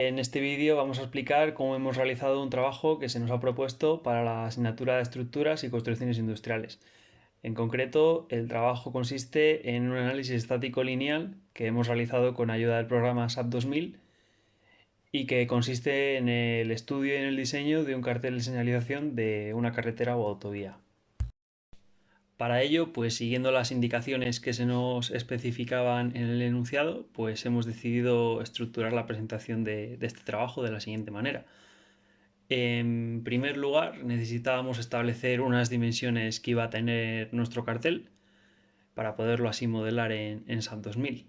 En este vídeo vamos a explicar cómo hemos realizado un trabajo que se nos ha propuesto para la asignatura de estructuras y construcciones industriales. En concreto, el trabajo consiste en un análisis estático lineal que hemos realizado con ayuda del programa SAP 2000 y que consiste en el estudio y en el diseño de un cartel de señalización de una carretera o autovía. Para ello, pues siguiendo las indicaciones que se nos especificaban en el enunciado, pues hemos decidido estructurar la presentación de este trabajo de la siguiente manera. En primer lugar, necesitábamos establecer unas dimensiones que iba a tener nuestro cartel para poderlo así modelar en SAP 2000.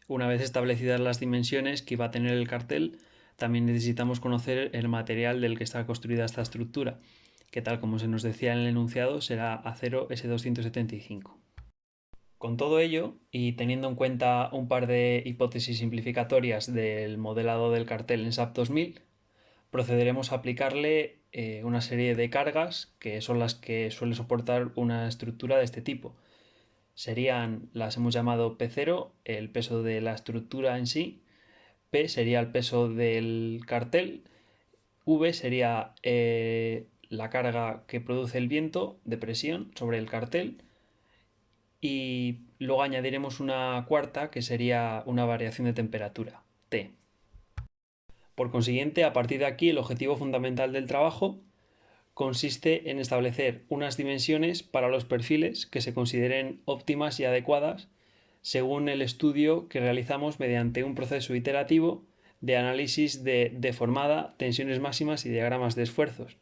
Una vez establecidas las dimensiones que iba a tener el cartel, también necesitamos conocer el material del que está construida esta estructura, que tal como se nos decía en el enunciado será acero S275. Con todo ello, y teniendo en cuenta un par de hipótesis simplificatorias del modelado del cartel en SAP 2000, procederemos a aplicarle una serie de cargas que son las que suele soportar una estructura de este tipo. Las hemos llamado P0, el peso de la estructura en sí; P sería el peso del cartel; V sería la carga que produce el viento de presión sobre el cartel; y luego añadiremos una cuarta que sería una variación de temperatura, T. Por consiguiente, a partir de aquí, el objetivo fundamental del trabajo consiste en establecer unas dimensiones para los perfiles que se consideren óptimas y adecuadas según el estudio que realizamos mediante un proceso iterativo de análisis de deformada, tensiones máximas y diagramas de esfuerzos.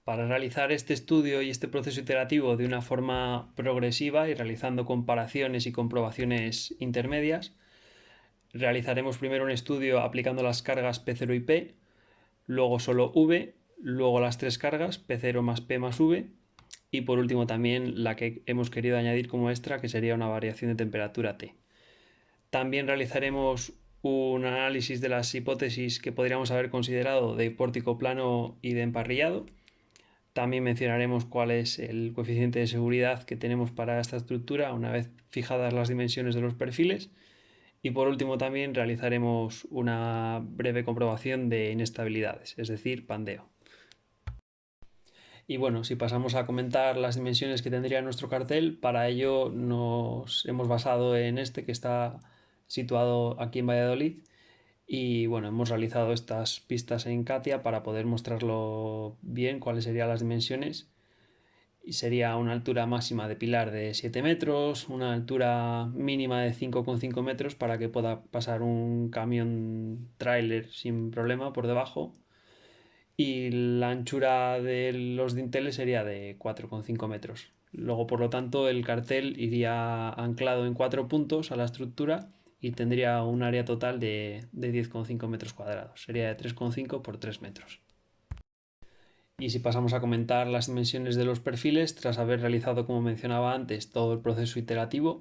Para realizar este estudio y este proceso iterativo de una forma progresiva y realizando comparaciones y comprobaciones intermedias, realizaremos primero un estudio aplicando las cargas P0 y P, luego solo V, luego las tres cargas P0 más P más V, y por último también la que hemos querido añadir como extra, que sería una variación de temperatura T. También realizaremos un análisis de las hipótesis que podríamos haber considerado de pórtico plano y de emparrillado. También mencionaremos cuál es el coeficiente de seguridad que tenemos para esta estructura una vez fijadas las dimensiones de los perfiles. Y por último también realizaremos una breve comprobación de inestabilidades, es decir, pandeo. Y bueno, si pasamos a comentar las dimensiones que tendría nuestro cartel, para ello nos hemos basado en este que está situado aquí en Valladolid. Y bueno, hemos realizado estas pistas en CATIA para poder mostrarlo bien cuáles serían las dimensiones. Y sería una altura máxima de pilar de 7 metros, una altura mínima de 5,5 metros para que pueda pasar un camión tráiler sin problema por debajo, y la anchura de los dinteles sería de 4,5 metros. Luego, por lo tanto, el cartel iría anclado en 4 puntos a la estructura y tendría un área total de 10,5 metros cuadrados. Sería de 3,5 por 3 metros. Y si pasamos a comentar las dimensiones de los perfiles, tras haber realizado, como mencionaba antes, todo el proceso iterativo,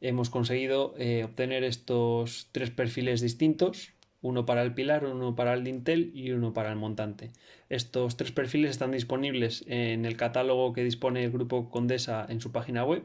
hemos conseguido obtener estos tres perfiles distintos: uno para el pilar, uno para el dintel y uno para el montante. Estos tres perfiles están disponibles en el catálogo que dispone el Grupo Condesa en su página web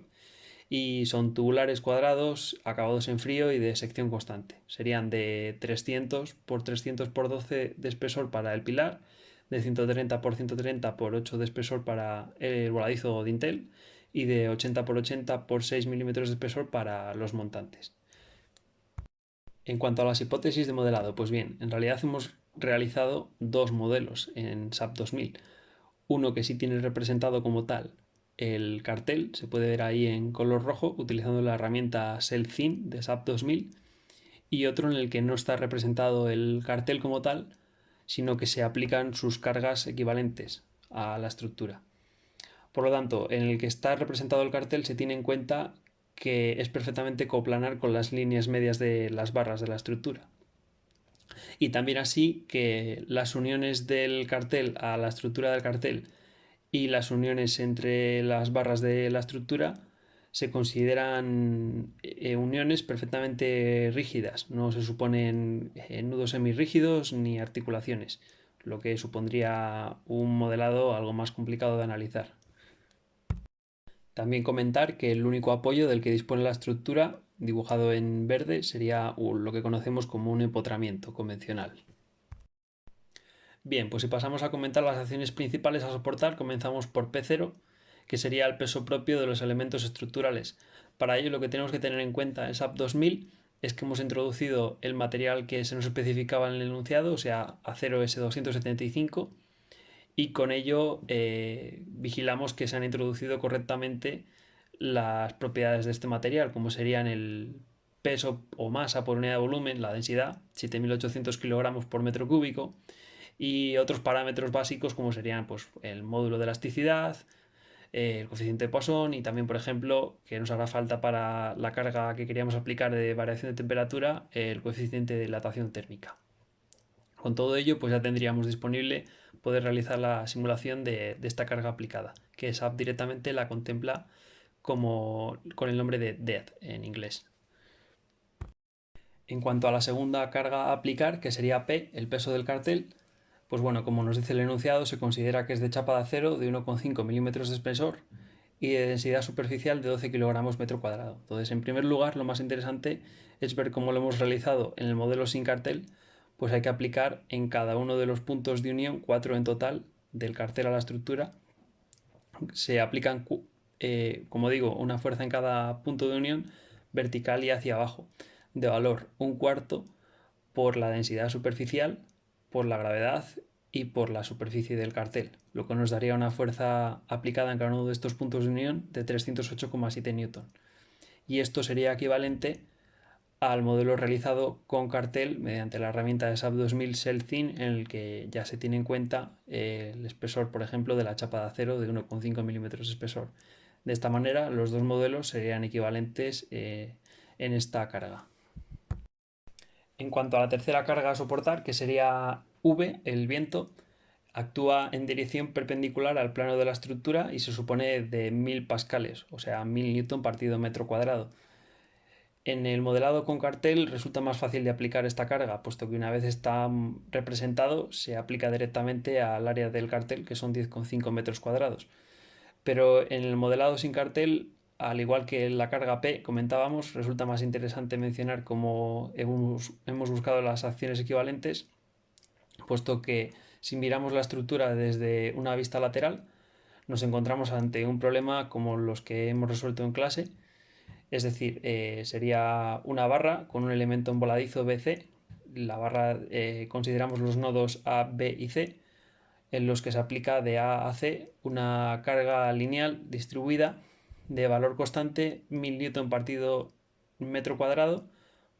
y son tubulares cuadrados, acabados en frío y de sección constante. Serían de 300 por 300 por 12 de espesor para el pilar, de 130 por 130 por 8 de espesor para el voladizo dintel y de 80 por 80 por 6 milímetros de espesor para los montantes. En cuanto a las hipótesis de modelado, pues bien, en realidad hemos realizado dos modelos en SAP 2000. Uno que sí tiene representado como tal el cartel, se puede ver ahí en color rojo utilizando la herramienta SelCin de SAP 2000, y otro en el que no está representado el cartel como tal, sino que se aplican sus cargas equivalentes a la estructura. Por lo tanto, en el que está representado el cartel se tiene en cuenta que es perfectamente coplanar con las líneas medias de las barras de la estructura. Y también así que las uniones del cartel a la estructura del cartel y las uniones entre las barras de la estructura se consideran uniones perfectamente rígidas, no se suponen nudos semirrígidos ni articulaciones, lo que supondría un modelado algo más complicado de analizar. También comentar que el único apoyo del que dispone la estructura dibujado en verde, sería lo que conocemos como un empotramiento convencional. Bien, pues si pasamos a comentar las acciones principales a soportar, comenzamos por P0, que sería el peso propio de los elementos estructurales. Para ello lo que tenemos que tener en cuenta en SAP 2000 es que hemos introducido el material que se nos especificaba en el enunciado, o sea, acero S275, y con ello vigilamos que se han introducido correctamente las propiedades de este material, como serían el peso o masa por unidad de volumen, la densidad, 7.800 kilogramos por metro cúbico, y otros parámetros básicos como serían pues, el módulo de elasticidad, el coeficiente de Poisson y también, por ejemplo, que nos hará falta para la carga que queríamos aplicar de variación de temperatura, el coeficiente de dilatación térmica. Con todo ello, pues ya tendríamos disponible poder realizar la simulación de esta carga aplicada, que SAP directamente la contempla como con el nombre de DEAD en inglés. En cuanto a la segunda carga a aplicar, que sería P, el peso del cartel, pues bueno, como nos dice el enunciado, se considera que es de chapa de acero de 1,5 milímetros de espesor y de densidad superficial de 12 kilogramos metro cuadrado. Entonces, en primer lugar, lo más interesante es ver cómo lo hemos realizado en el modelo sin cartel, pues hay que aplicar en cada uno de los puntos de unión, 4 en total, del cartel a la estructura. Se aplican, como digo, una fuerza en cada punto de unión, vertical y hacia abajo, de valor 1/4 por la densidad superficial, por la gravedad y por la superficie del cartel, lo que nos daría una fuerza aplicada en cada uno de estos puntos de unión de 308,7 newton. Y esto sería equivalente al modelo realizado con cartel mediante la herramienta de SAP 2000 SELTHIN, en el que ya se tiene en cuenta el espesor, por ejemplo, de la chapa de acero de 1,5 milímetros de espesor. De esta manera, los dos modelos serían equivalentes en esta carga. En cuanto a la tercera carga a soportar, que sería V, el viento, actúa en dirección perpendicular al plano de la estructura y se supone de 1000 pascales, o sea, 1000 newton partido metro cuadrado. En el modelado con cartel resulta más fácil de aplicar esta carga, puesto que una vez está representado se aplica directamente al área del cartel, que son 10,5 metros cuadrados. Pero en el modelado sin cartel, al igual que la carga P comentábamos, resulta más interesante mencionar cómo hemos buscado las acciones equivalentes, puesto que si miramos la estructura desde una vista lateral, nos encontramos ante un problema como los que hemos resuelto en clase, es decir, sería una barra con un elemento envoladizo BC. La barra consideramos los nodos A, B y C, en los que se aplica de A a C una carga lineal distribuida de valor constante 1000 newton partido metro cuadrado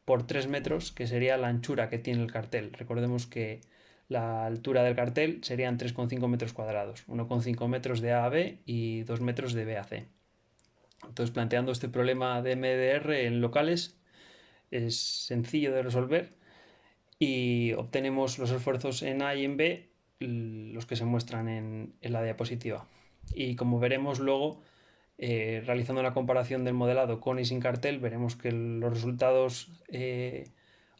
por 3 metros, que sería la anchura que tiene el cartel. Recordemos que la altura del cartel serían 3,5 metros cuadrados, 1,5 metros de A a B y 2 metros de B a C. Entonces, planteando este problema de MDR en locales, es sencillo de resolver y obtenemos los esfuerzos en A y en B, los que se muestran en la diapositiva. Y como veremos luego, realizando una comparación del modelado con y sin cartel, veremos que los resultados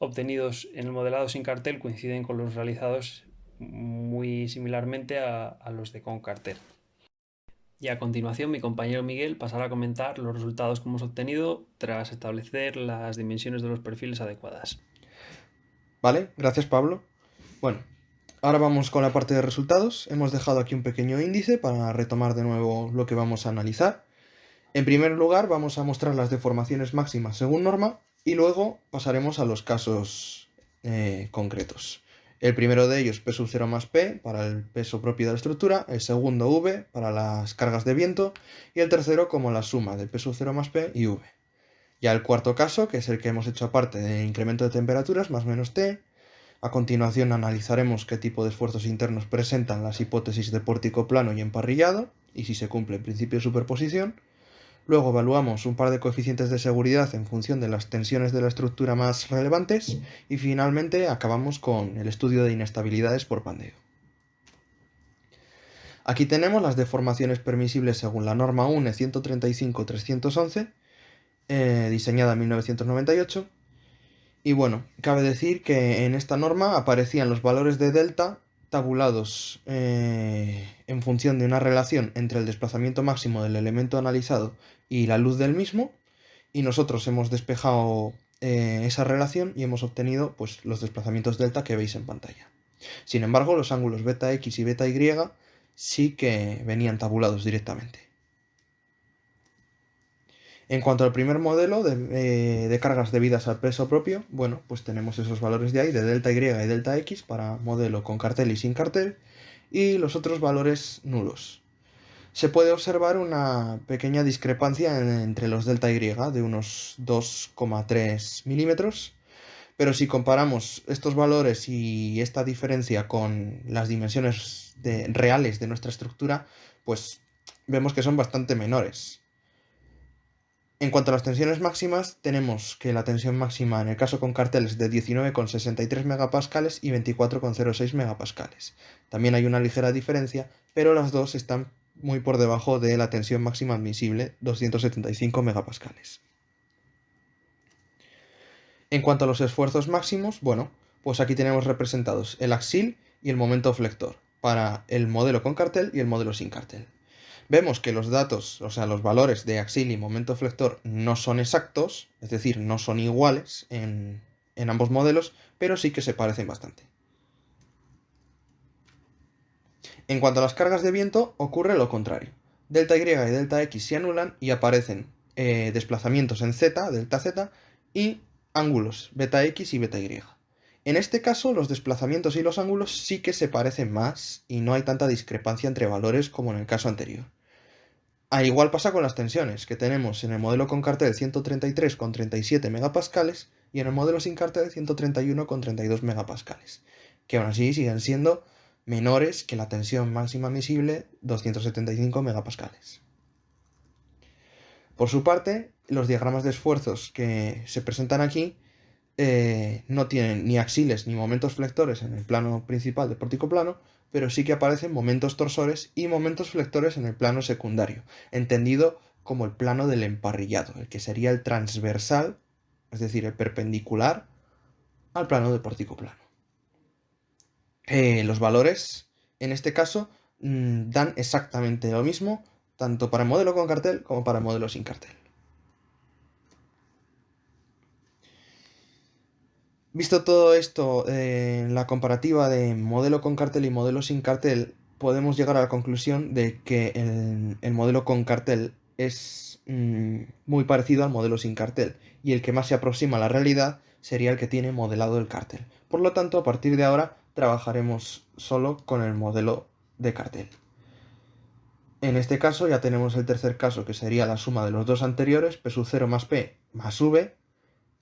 obtenidos en el modelado sin cartel coinciden con los realizados muy similarmente a los de con cartel. Y a continuación mi compañero Miguel pasará a comentar los resultados que hemos obtenido tras establecer las dimensiones de los perfiles adecuadas. Vale, gracias Pablo. Bueno, ahora vamos con la parte de resultados. Hemos dejado aquí un pequeño índice para retomar de nuevo lo que vamos a analizar. En primer lugar vamos a mostrar las deformaciones máximas según norma y luego pasaremos a los casos concretos. El primero de ellos P sub 0 más P para el peso propio de la estructura, el segundo V para las cargas de viento y el tercero como la suma de P sub 0 más P y V. Ya el cuarto caso, que es el que hemos hecho aparte de incremento de temperaturas más menos T. A continuación analizaremos qué tipo de esfuerzos internos presentan las hipótesis de pórtico plano y emparrillado y si se cumple el principio de superposición. Luego evaluamos un par de coeficientes de seguridad en función de las tensiones de la estructura más relevantes y finalmente acabamos con el estudio de inestabilidades por pandeo. Aquí tenemos las deformaciones permisibles según la norma UNE 135-311, diseñada en 1998. Y bueno, cabe decir que en esta norma aparecían los valores de delta tabulados en función de una relación entre el desplazamiento máximo del elemento analizado y la luz del mismo, y nosotros hemos despejado esa relación y hemos obtenido pues, los desplazamientos delta que veis en pantalla. Sin embargo, los ángulos beta x y beta y sí que venían tabulados directamente. En cuanto al primer modelo de cargas debidas al peso propio, bueno, pues tenemos esos valores de ahí, de delta y y delta x para modelo con cartel y sin cartel, y los otros valores nulos. Se puede observar una pequeña discrepancia entre los delta y de unos 2,3 milímetros, pero si comparamos estos valores y esta diferencia con las dimensiones reales de nuestra estructura, pues vemos que son bastante menores. En cuanto a las tensiones máximas, tenemos que la tensión máxima en el caso con cartel es de 19,63 megapascales y 24,06 megapascales. También hay una ligera diferencia, pero las dos están muy por debajo de la tensión máxima admisible, 275 megapascales. En cuanto a los esfuerzos máximos, bueno, pues aquí tenemos representados el axil y el momento flector para el modelo con cartel y el modelo sin cartel. Vemos que los datos, o sea, los valores de axil y momento flector no son exactos, es decir, no son iguales en ambos modelos, pero sí que se parecen bastante. En cuanto a las cargas de viento, ocurre lo contrario. Delta y delta x se anulan y aparecen desplazamientos en z, delta z, y ángulos beta x y beta y. En este caso, los desplazamientos y los ángulos sí que se parecen más y no hay tanta discrepancia entre valores como en el caso anterior. Al igual pasa con las tensiones, que tenemos en el modelo con cartel 133,37 megapascales y en el modelo sin cartel 131,32 megapascales, que aún así siguen siendo menores que la tensión máxima admisible 275 megapascales. Por su parte, los diagramas de esfuerzos que se presentan aquí no tienen ni axiles ni momentos flectores en el plano principal del pórtico plano, pero sí que aparecen momentos torsores y momentos flectores en el plano secundario, entendido como el plano del emparrillado, el que sería el transversal, es decir, el perpendicular al plano del pórtico plano. Los valores, en este caso, dan exactamente lo mismo, tanto para el modelo con cartel como para el modelo sin cartel. Visto todo esto en la comparativa de modelo con cartel y modelo sin cartel, podemos llegar a la conclusión de que el modelo con cartel es muy parecido al modelo sin cartel y el que más se aproxima a la realidad sería el que tiene modelado el cartel. Por lo tanto, a partir de ahora trabajaremos solo con el modelo de cartel. En este caso ya tenemos el tercer caso, que sería la suma de los dos anteriores, P sub 0 más P más V,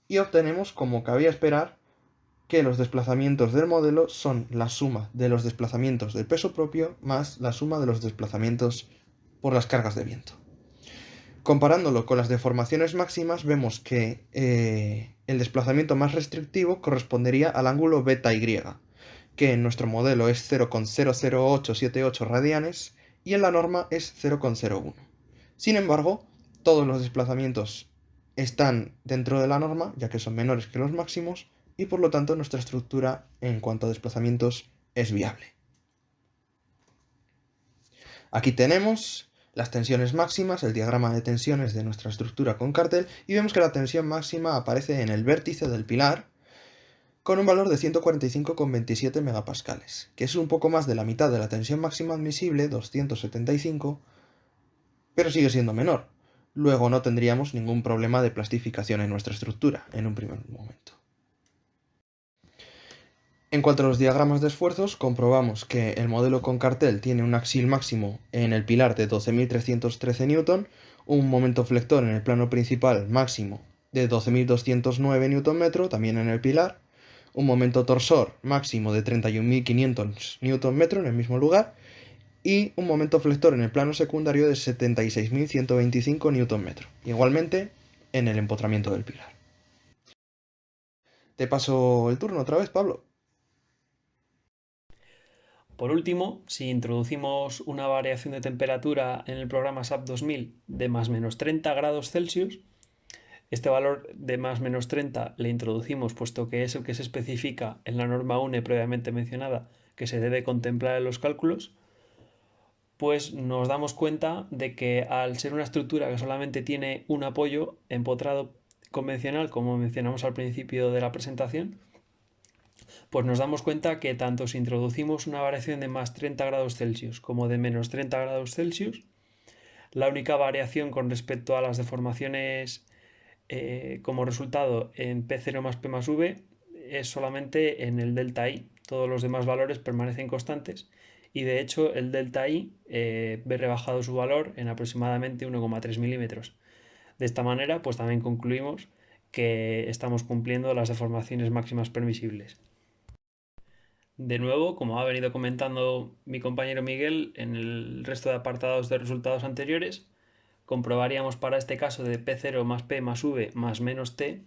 y obtenemos, como cabía esperar, que los desplazamientos del modelo son la suma de los desplazamientos del peso propio más la suma de los desplazamientos por las cargas de viento. Comparándolo con las deformaciones máximas, vemos que el desplazamiento más restrictivo correspondería al ángulo beta y, que en nuestro modelo es 0,00878 radianes y en la norma es 0,01. Sin embargo, todos los desplazamientos están dentro de la norma, ya que son menores que los máximos, y por lo tanto nuestra estructura en cuanto a desplazamientos es viable. Aquí tenemos las tensiones máximas, el diagrama de tensiones de nuestra estructura con cartel, y vemos que la tensión máxima aparece en el vértice del pilar con un valor de 145,27 megapascales, que es un poco más de la mitad de la tensión máxima admisible, 275, pero sigue siendo menor. Luego no tendríamos ningún problema de plastificación en nuestra estructura en un primer momento. En cuanto a los diagramas de esfuerzos, comprobamos que el modelo con cartel tiene un axil máximo en el pilar de 12.313 Newton, un momento flector en el plano principal máximo de 12.209 Nm, también en el pilar, un momento torsor máximo de 31.500 Nm en el mismo lugar, y un momento flector en el plano secundario de 76.125 Nm, igualmente en el empotramiento del pilar. Te paso el turno otra vez, Pablo. Por último, si introducimos una variación de temperatura en el programa SAP 2000 de más menos 30 grados Celsius, este valor de más menos 30 le introducimos puesto que es el que se especifica en la norma UNE previamente mencionada que se debe contemplar en los cálculos, pues nos damos cuenta de que al ser una estructura que solamente tiene un apoyo empotrado convencional, como mencionamos al principio de la presentación, pues nos damos cuenta que tanto si introducimos una variación de más 30 grados Celsius como de menos 30 grados Celsius, la única variación con respecto a las deformaciones como resultado en P0 más P más V es solamente en el delta I. Todos los demás valores permanecen constantes y de hecho el delta I ve rebajado su valor en aproximadamente 1,3 milímetros. De esta manera, pues también concluimos que estamos cumpliendo las deformaciones máximas permisibles. De nuevo, como ha venido comentando mi compañero Miguel en el resto de apartados de resultados anteriores, comprobaríamos para este caso de P0 más P más V más menos T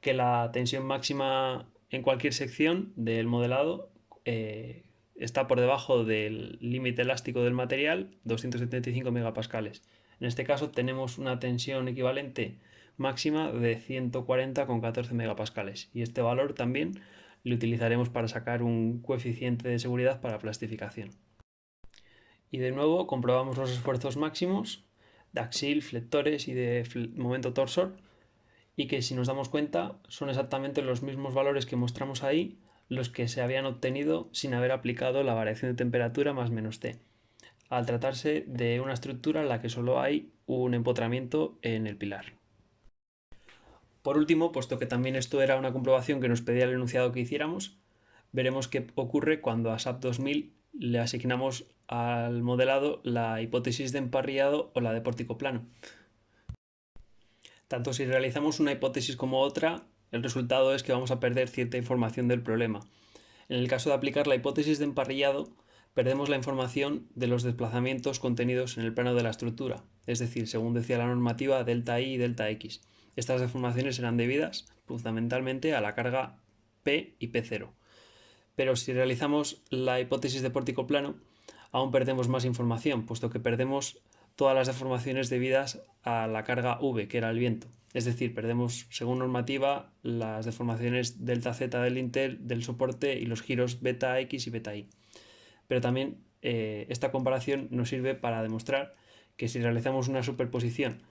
que la tensión máxima en cualquier sección del modelado está por debajo del límite elástico del material, 275 megapascales. En este caso tenemos una tensión equivalente máxima de 140,14 megapascales y este valor también lo utilizaremos para sacar un coeficiente de seguridad para plastificación. Y de nuevo comprobamos los esfuerzos máximos de axil, flectores y de momento torsor y que si nos damos cuenta son exactamente los mismos valores que mostramos ahí los que se habían obtenido sin haber aplicado la variación de temperatura más menos T, al tratarse de una estructura en la que solo hay un empotramiento en el pilar. Por último, puesto que también esto era una comprobación que nos pedía el enunciado que hiciéramos, veremos qué ocurre cuando a SAP 2000 le asignamos al modelado la hipótesis de emparrillado o la de pórtico plano. Tanto si realizamos una hipótesis como otra, el resultado es que vamos a perder cierta información del problema. En el caso de aplicar la hipótesis de emparrillado, perdemos la información de los desplazamientos contenidos en el plano de la estructura, es decir, según decía la normativa, delta I y delta X. Estas deformaciones serán debidas fundamentalmente a la carga P y P0. Pero si realizamos la hipótesis de pórtico plano, aún perdemos más información, puesto que perdemos todas las deformaciones debidas a la carga V, que era el viento. Es decir, perdemos, según normativa, las deformaciones delta Z del lintel, del soporte y los giros beta X y beta Y. Pero también esta comparación nos sirve para demostrar que si realizamos una superposición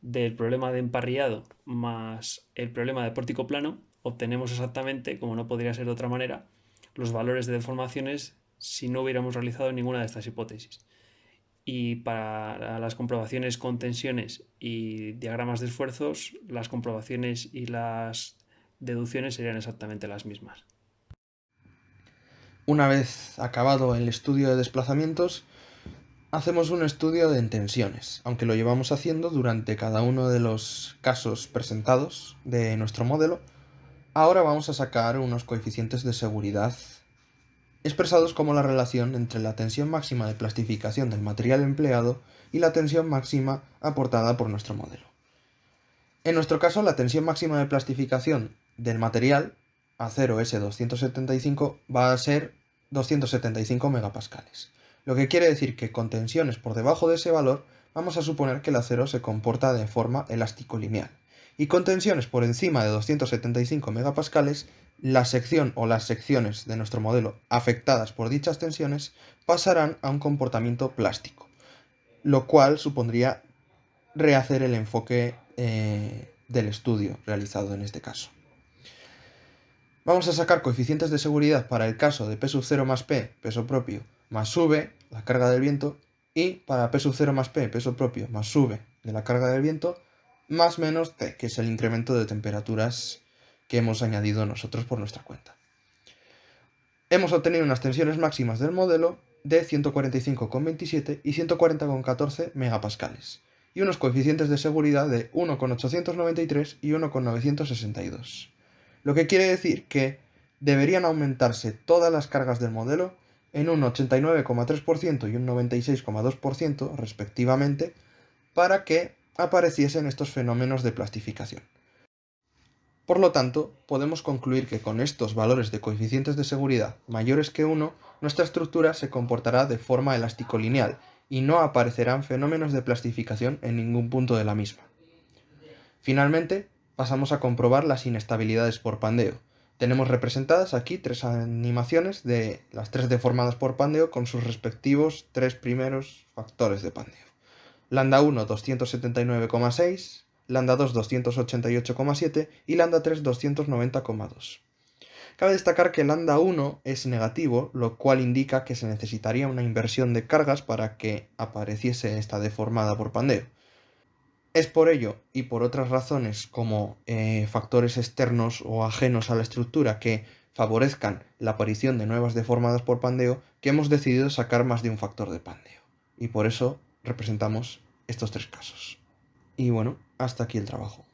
del problema de emparrillado más el problema de pórtico plano, obtenemos exactamente, como no podría ser de otra manera, los valores de deformaciones si no hubiéramos realizado ninguna de estas hipótesis. Y para las comprobaciones con tensiones y diagramas de esfuerzos, las comprobaciones y las deducciones serían exactamente las mismas. Una vez acabado el estudio de desplazamientos, hacemos un estudio de tensiones, aunque lo llevamos haciendo durante cada uno de los casos presentados de nuestro modelo. Ahora vamos a sacar unos coeficientes de seguridad expresados como la relación entre la tensión máxima de plastificación del material empleado y la tensión máxima aportada por nuestro modelo. En nuestro caso, la tensión máxima de plastificación del material acero S275 va a ser 275 megapascales, lo que quiere decir que con tensiones por debajo de ese valor vamos a suponer que el acero se comporta de forma elástico-lineal, y con tensiones por encima de 275 megapascales, la sección o las secciones de nuestro modelo afectadas por dichas tensiones pasarán a un comportamiento plástico, lo cual supondría rehacer el enfoque del estudio realizado en este caso. Vamos a sacar coeficientes de seguridad para el caso de P sub 0 más P, peso propio, más V, la carga del viento, y para P sub 0 más P, peso propio, más V de la carga del viento, más menos T, que es el incremento de temperaturas que hemos añadido nosotros por nuestra cuenta. Hemos obtenido unas tensiones máximas del modelo de 145,27 y 140,14 megapascales, y unos coeficientes de seguridad de 1,893 y 1,962. Lo que quiere decir que deberían aumentarse todas las cargas del modelo en un 89,3% y un 96,2% respectivamente para que apareciesen estos fenómenos de plastificación. Por lo tanto, podemos concluir que con estos valores de coeficientes de seguridad mayores que 1, nuestra estructura se comportará de forma elástico-lineal y no aparecerán fenómenos de plastificación en ningún punto de la misma. Finalmente, pasamos a comprobar las inestabilidades por pandeo, Tenemos representadas aquí tres animaciones de las tres deformadas por Pandeo con sus respectivos tres primeros factores de Pandeo. Lambda 1 279,6, lambda 2 288,7 y lambda 3 290,2. Cabe destacar que lambda 1 es negativo, lo cual indica que se necesitaría una inversión de cargas para que apareciese esta deformada por Pandeo. Es por ello y por otras razones como factores externos o ajenos a la estructura que favorezcan la aparición de nuevas deformadas por Pandeo que hemos decidido sacar más de un factor de Pandeo. Y por eso representamos estos tres casos. Y bueno, hasta aquí el trabajo.